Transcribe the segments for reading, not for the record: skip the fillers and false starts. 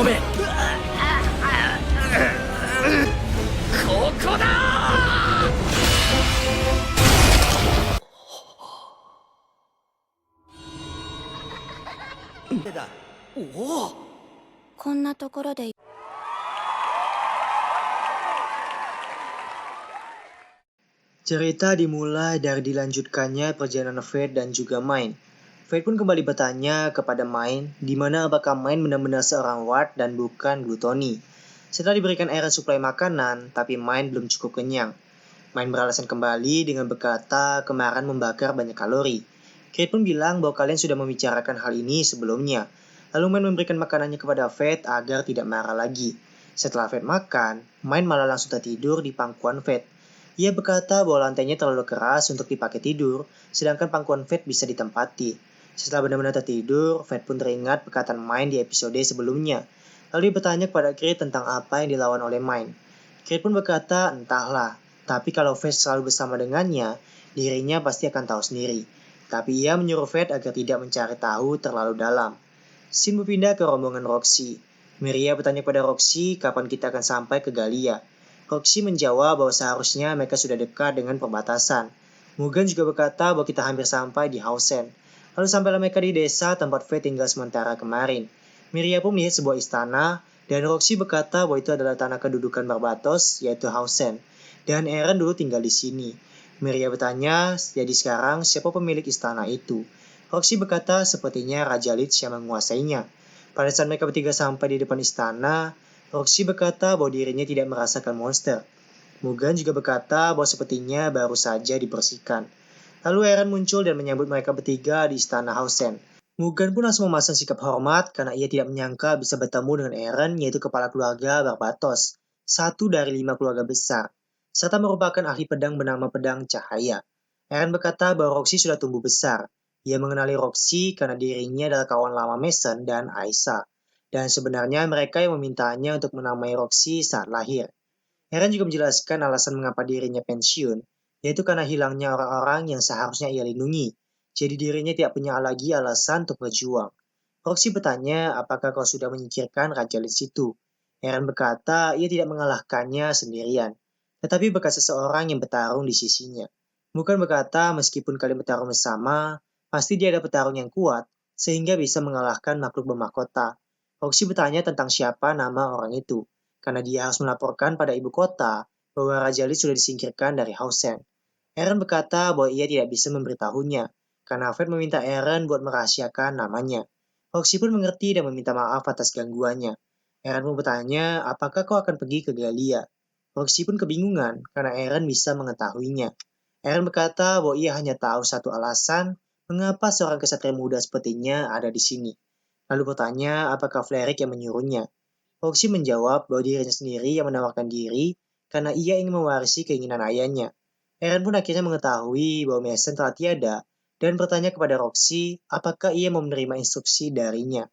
め。ここだー。だ。おお。こんなところで。Cerita dimulai dari dilanjutkannya perjalanan Fate dan juga Mine. Fate pun kembali bertanya kepada Mine, di mana apakah Mine benar-benar seorang ward dan bukan glutoni. Setelah diberikan Eren suplai makanan, tapi Mine belum cukup kenyang. Mine beralasan kembali dengan berkata kemarin membakar banyak kalori. Fate pun bilang bahwa kalian sudah membicarakan hal ini sebelumnya. Lalu Mine memberikan makanannya kepada Fate agar tidak marah lagi. Setelah Fate makan, Mine malah langsung tertidur di pangkuan Fate. Ia berkata bahwa lantainya terlalu keras untuk dipakai tidur, sedangkan pangkuan Fate bisa ditempati. Setelah benar-benar tertidur, Fate pun teringat perkataan Mine di episode sebelumnya. Lalu dia bertanya kepada Creed tentang apa yang dilawan oleh Mine. Creed pun berkata, entahlah, tapi kalau Fate selalu bersama dengannya, dirinya pasti akan tahu sendiri. Tapi ia menyuruh Fate agar tidak mencari tahu terlalu dalam. Scene berpindah ke rombongan Roxy. Miria bertanya kepada Roxy kapan kita akan sampai ke Galia. Roxy menjawab bahwa seharusnya mereka sudah dekat dengan perbatasan. Mugen juga berkata bahwa kita hampir sampai di Hausen. Lalu sampailah mereka di desa tempat Fate tinggal sementara kemarin. Miria pun melihat sebuah istana, dan Roxy berkata bahwa itu adalah tanah kedudukan Barbatos, yaitu Hausen. Dan Eren dulu tinggal di sini. Miria bertanya, jadi sekarang siapa pemilik istana itu? Roxy berkata sepertinya Raja Lich yang menguasainya. Pada saat mereka bertiga sampai di depan istana, Roxy berkata bahwa dirinya tidak merasakan monster. Mugen juga berkata bahwa sepertinya baru saja dibersihkan. Lalu Eren muncul dan menyambut mereka bertiga di istana Hausen. Mugen pun langsung memasang sikap hormat karena ia tidak menyangka bisa bertemu dengan Eren, yaitu kepala keluarga Barbatos, satu dari 5 keluarga besar, serta merupakan ahli pedang bernama Pedang Cahaya. Eren berkata bahwa Roxy sudah tumbuh besar. Ia mengenali Roxy karena dirinya adalah kawan lama Mason dan Aisyah. Dan sebenarnya mereka yang memintanya untuk menamai Roxy saat lahir. Eren juga menjelaskan alasan mengapa dirinya pensiun, yaitu karena hilangnya orang-orang yang seharusnya ia lindungi. Jadi dirinya tidak punya lagi alasan untuk berjuang. Roxy bertanya apakah kau sudah menyingkirkan Raja Lich itu. Eren berkata ia tidak mengalahkannya sendirian, tetapi berkat seseorang yang bertarung di sisinya. Mugen berkata meskipun kalian bertarung bersama, pasti dia ada petarung yang kuat, sehingga bisa mengalahkan makhluk bermahkota. Roxy bertanya tentang siapa nama orang itu, karena dia harus melaporkan pada ibu kota bahwa Raja Lich sudah disingkirkan dari Hausen. Eren berkata bahwa ia tidak bisa memberitahunya, karena Fate meminta Eren buat merahasiakan namanya. Roxy pun mengerti dan meminta maaf atas gangguannya. Eren pun bertanya, apakah kau akan pergi ke Galia? Roxy pun kebingungan, karena Eren bisa mengetahuinya. Eren berkata bahwa ia hanya tahu satu alasan mengapa seorang kesatria muda sepertinya ada di sini. Lalu bertanya apakah Flerik yang menyuruhnya. Roxy menjawab bahwa dirinya sendiri yang menawarkan diri karena ia ingin mewarisi keinginan ayahnya. Eren pun akhirnya mengetahui bahwa Mason telah tiada dan bertanya kepada Roxy apakah ia mau menerima instruksi darinya.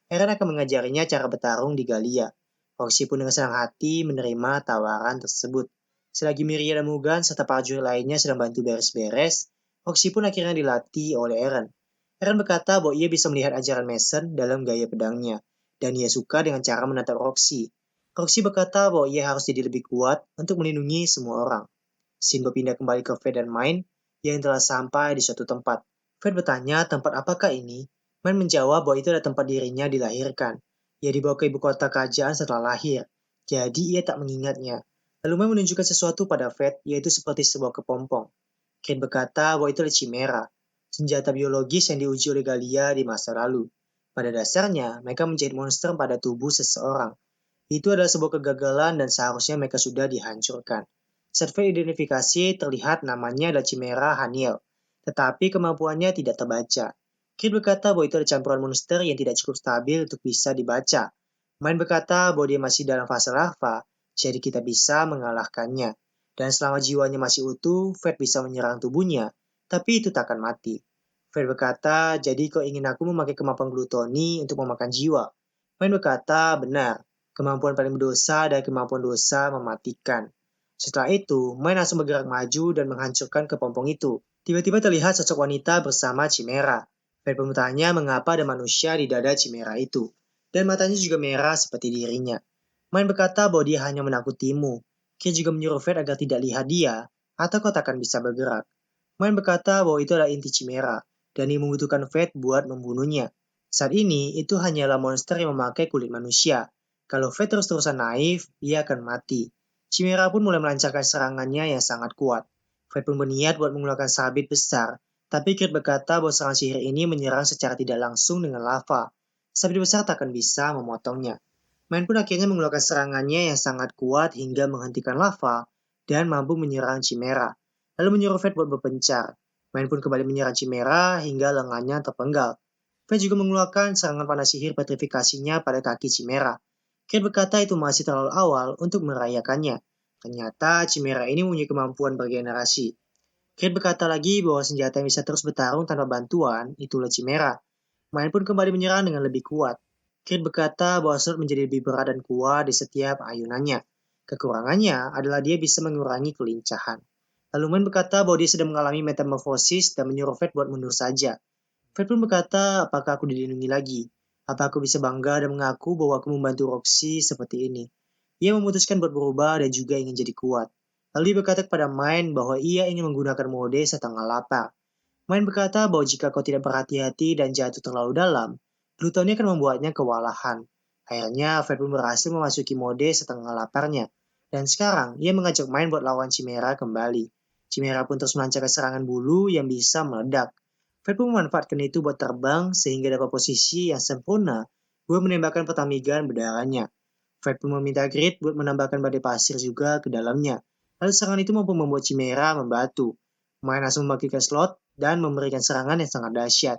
Eren akan mengajarinya cara bertarung di Galia. Roxy pun dengan senang hati menerima tawaran tersebut. Selagi Miria dan Mugen serta prajurit lainnya sedang bantu beres-beres, Roxy pun akhirnya dilatih oleh Eren. Eren berkata bahwa ia bisa melihat ajaran Mason dalam gaya pedangnya, dan ia suka dengan cara menatap Roxy. Roxy berkata bahwa ia harus jadi lebih kuat untuk melindungi semua orang. Scene berpindah kembali ke Fate dan Mine yang telah sampai di suatu tempat. Fate bertanya tempat apakah ini. Mine menjawab bahwa itu adalah tempat dirinya dilahirkan. Ia dibawa ke ibu kota kerajaan setelah lahir, jadi ia tak mengingatnya. Lalu Mine menunjukkan sesuatu pada Fate, yaitu seperti sebuah kepompong. Creed berkata bahwa itu adalah Chimera, senjata biologis yang diuji oleh Galia di masa lalu. Pada dasarnya, mereka menjahit monster pada tubuh seseorang. Itu adalah sebuah kegagalan dan seharusnya mereka sudah dihancurkan. Saat Fate identifikasi, terlihat namanya adalah Chimera Haniel, tetapi kemampuannya tidak terbaca. Creed berkata bahwa itu adalah campuran monster yang tidak cukup stabil untuk bisa dibaca. Mine berkata bahwa dia masih dalam fase larva, jadi kita bisa mengalahkannya. Dan selama jiwanya masih utuh, Fate bisa menyerang tubuhnya, tapi itu tak akan mati. Fate berkata, jadi kau ingin aku memakai kemampuan glutoni untuk memakan jiwa? Mine berkata, benar. Kemampuan paling berdosa dan kemampuan dosa mematikan. Setelah itu, Mine langsung bergerak maju dan menghancurkan kepompong itu. Tiba-tiba terlihat sosok wanita bersama Chimera. Fate pun bertanya mengapa ada manusia di dada Chimera itu. dan matanya juga merah seperti dirinya. Mine berkata bahwa dia hanya menakutimu. Kid juga menyuruh Fred agar tidak lihat dia, atau kau takkan bisa bergerak. Mine berkata bahwa itu adalah inti Chimera, dan dia membutuhkan Fred buat membunuhnya. Saat ini, itu hanyalah monster yang memakai kulit manusia. Kalau Fred terus-terusan naif, dia akan mati. Chimera pun mulai melancarkan serangannya yang sangat kuat. Fred pun berniat buat mengeluarkan sabit besar, tapi Kid berkata bahwa serangan sihir ini menyerang secara tidak langsung dengan lava. Sabit besar takkan bisa memotongnya. Mine pun akhirnya mengeluarkan serangannya yang sangat kuat hingga menghentikan lava dan mampu menyerang Chimera. Lalu menyuruh Fred buat berpencar. Mine pun kembali menyerang Chimera hingga lengannya terpenggal. Fred juga mengeluarkan serangan panas sihir petrifikasinya pada kaki Chimera. Kid berkata itu masih terlalu awal untuk merayakannya. Ternyata Chimera ini mempunyai kemampuan bergenerasi. Kid berkata lagi bahwa senjata yang bisa terus bertarung tanpa bantuan itulah Chimera. Mine pun kembali menyerang dengan lebih kuat. Kid berkata bahwa Sword menjadi lebih berat dan kuat di setiap ayunannya. Kekurangannya adalah dia bisa mengurangi kelincahan. Lalu Mine berkata bahwa dia sedang mengalami metamorfosis dan menyuruh Fred buat mundur saja. Fred pun berkata, apakah aku dilindungi lagi? Apa aku bisa bangga dan mengaku bahwa aku membantu Roxy seperti ini? Ia memutuskan buat berubah dan juga ingin jadi kuat. Lalu dia berkata kepada Mine bahwa ia ingin menggunakan mode setengah lapar. Mine berkata bahwa jika kau tidak berhati-hati dan jatuh terlalu dalam, Pluton akan membuatnya kewalahan. Akhirnya, Fred pun berhasil memasuki mode setengah laparnya. Dan sekarang, ia mengajak Mine buat lawan Chimera kembali. Chimera pun terus melancarkan serangan bulu yang bisa meledak. Fred pun memanfaatkan itu buat terbang sehingga dapat posisi yang sempurna buat menembakkan pertamigan berdarahnya. Fred pun meminta Grid buat menambahkan badai pasir juga ke dalamnya. Lalu serangan itu mampu membuat Chimera membatu. Mine langsung membagikan slot dan memberikan serangan yang sangat dahsyat.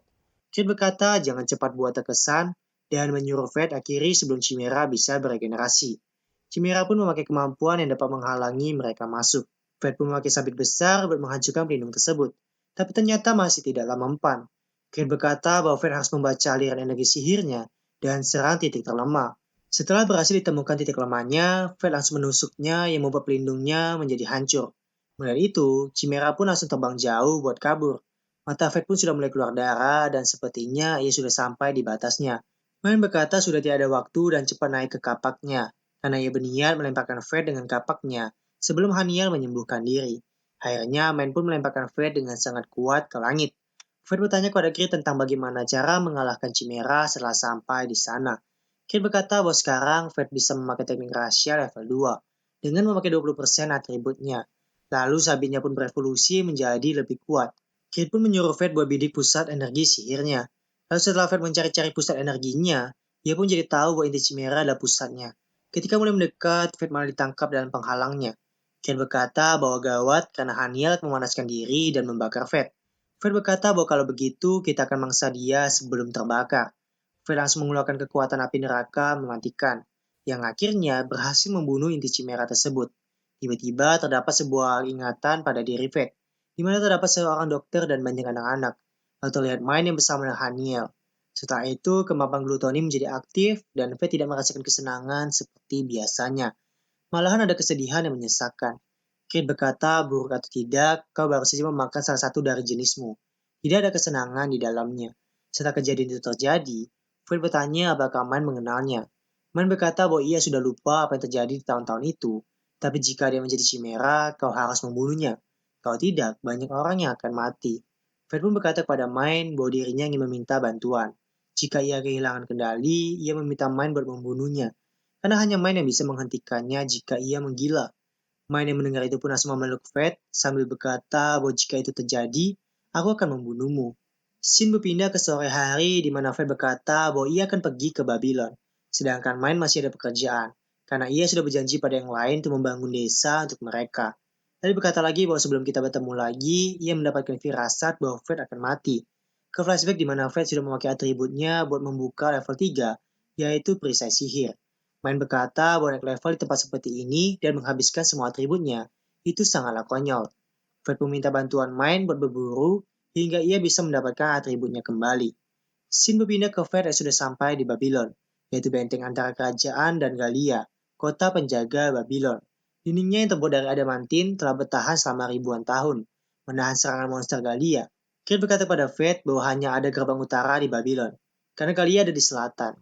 Kid berkata jangan cepat buat terkesan dan menyuruh Fred akhiri sebelum Chimera bisa beregenerasi. Chimera pun memakai kemampuan yang dapat menghalangi mereka masuk. Fred pun memakai sabit besar buat menghancurkan pelindung tersebut. Tapi ternyata masih tidaklah mempan. Kid berkata bahwa Fred harus membaca aliran energi sihirnya dan serang titik terlemah. Setelah berhasil ditemukan titik lemahnya, Fred langsung menusuknya yang membuat pelindungnya menjadi hancur. Melihat itu, Chimera pun langsung terbang jauh buat kabur. Mata Fred pun sudah mulai keluar darah dan sepertinya ia sudah sampai di batasnya. Mine berkata sudah tidak ada waktu dan cepat naik ke kapaknya, karena ia berniat melemparkan Fred dengan kapaknya sebelum Haniel menyembuhkan diri. Akhirnya, Mine pun melemparkan Fred dengan sangat kuat ke langit. Fred bertanya kepada Kid tentang bagaimana cara mengalahkan Chimera setelah sampai di sana. Kid berkata bahwa sekarang Fred bisa memakai teknik rahasia level 2 dengan memakai 20% atributnya. Lalu sabitnya pun berevolusi menjadi lebih kuat. Kid pun menyuruh Fred buat bidik pusat energi sihirnya. Lalu setelah Fred mencari-cari pusat energinya, dia pun jadi tahu bahwa inti Chimera adalah pusatnya. Ketika mulai mendekat, Fred malah ditangkap dan penghalangnya. Kid berkata bahwa gawat karena Haniel memanaskan diri dan membakar Fred. Fred berkata bahwa kalau begitu kita akan mangsa dia sebelum terbakar. Fred langsung mengeluarkan kekuatan api neraka mematikan, yang akhirnya berhasil membunuh inti Chimera tersebut. Tiba-tiba terdapat sebuah ingatan pada diri Fred, di mana terdapat seorang dokter dan banyak anak-anak. Lalu terlihat Mine yang bersama dengan Haniel. Setelah itu, kemampuan glutoni menjadi aktif dan Fred tidak merasakan kesenangan seperti biasanya. Malahan ada kesedihan yang menyesakkan. Kid berkata, buruk atau tidak, kau baru saja memakan salah satu dari jenismu. Tidak ada kesenangan di dalamnya. Setelah kejadian itu terjadi, Fred bertanya apakah Mine mengenalnya. Mine berkata bahwa ia sudah lupa apa yang terjadi di tahun-tahun itu, tapi jika dia menjadi Chimera, kau harus membunuhnya. Kalau tidak, banyak orang yang akan mati. Fred pun berkata kepada Mine bahwa dirinya ingin meminta bantuan. Jika ia kehilangan kendali, ia meminta Mine buat membunuhnya. Karena hanya Mine yang bisa menghentikannya jika ia menggila. Mine yang mendengar itu pun langsung memeluk Fred sambil berkata bahwa jika itu terjadi, aku akan membunuhmu. Scene berpindah ke sore hari di mana Fred berkata bahwa ia akan pergi ke Babylon. Sedangkan Mine masih ada pekerjaan, karena ia sudah berjanji pada yang lain untuk membangun desa untuk mereka. Lalu berkata lagi bahwa sebelum kita bertemu lagi, ia mendapatkan firasat bahwa Fred akan mati. Ke flashback di mana Fred sudah memakai atributnya buat membuka level 3, yaitu perisai sihir. Mine berkata bahwa naik level di tempat seperti ini dan menghabiskan semua atributnya, itu sangatlah konyol. Fred meminta bantuan Mine buat berburu, hingga ia bisa mendapatkan atributnya kembali. Scene berpindah ke Fred yang sudah sampai di Babylon, yaitu benteng antara kerajaan dan Galia, kota penjaga Babylon. Dindingnya yang terbuat dari adamantin telah bertahan selama ribuan tahun, menahan serangan monster Galia. Kid berkata pada Fred bahwa hanya ada gerbang utara di Babylon, karena Galia ada di selatan.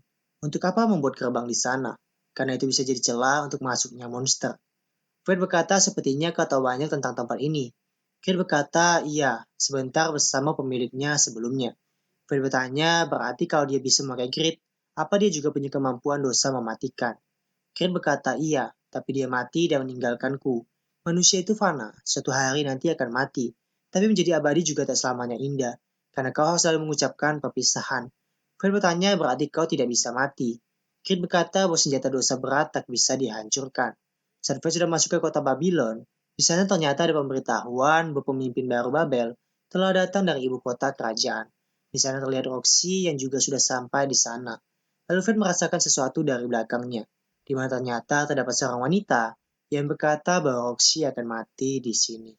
Untuk apa membuat gerbang di sana? Karena itu bisa jadi celah untuk masuknya monster. Fred berkata sepertinya kau tahu banyak tentang tempat ini. Kate berkata, iya, sebentar bersama pemiliknya sebelumnya. Fred bertanya, berarti kalau dia bisa memakai grid, apa dia juga punya kemampuan dosa mematikan? Kate berkata, iya, tapi dia mati dan meninggalkanku. Manusia itu fana, suatu hari nanti akan mati. Tapi menjadi abadi juga tak selamanya indah, karena kau harus selalu mengucapkan perpisahan. Fred bertanya, berarti kau tidak bisa mati. Kate berkata bahwa senjata dosa berat tak bisa dihancurkan. Saat Fred sudah masuk ke kota Babylon, di sana ternyata ada pemberitahuan bahwa pemimpin baru Babel telah datang dari ibu kota kerajaan. Di sana terlihat Roxy yang juga sudah sampai di sana. Lalu Fred merasakan sesuatu dari belakangnya, di mana ternyata terdapat seorang wanita yang berkata bahwa Roxy akan mati di sini.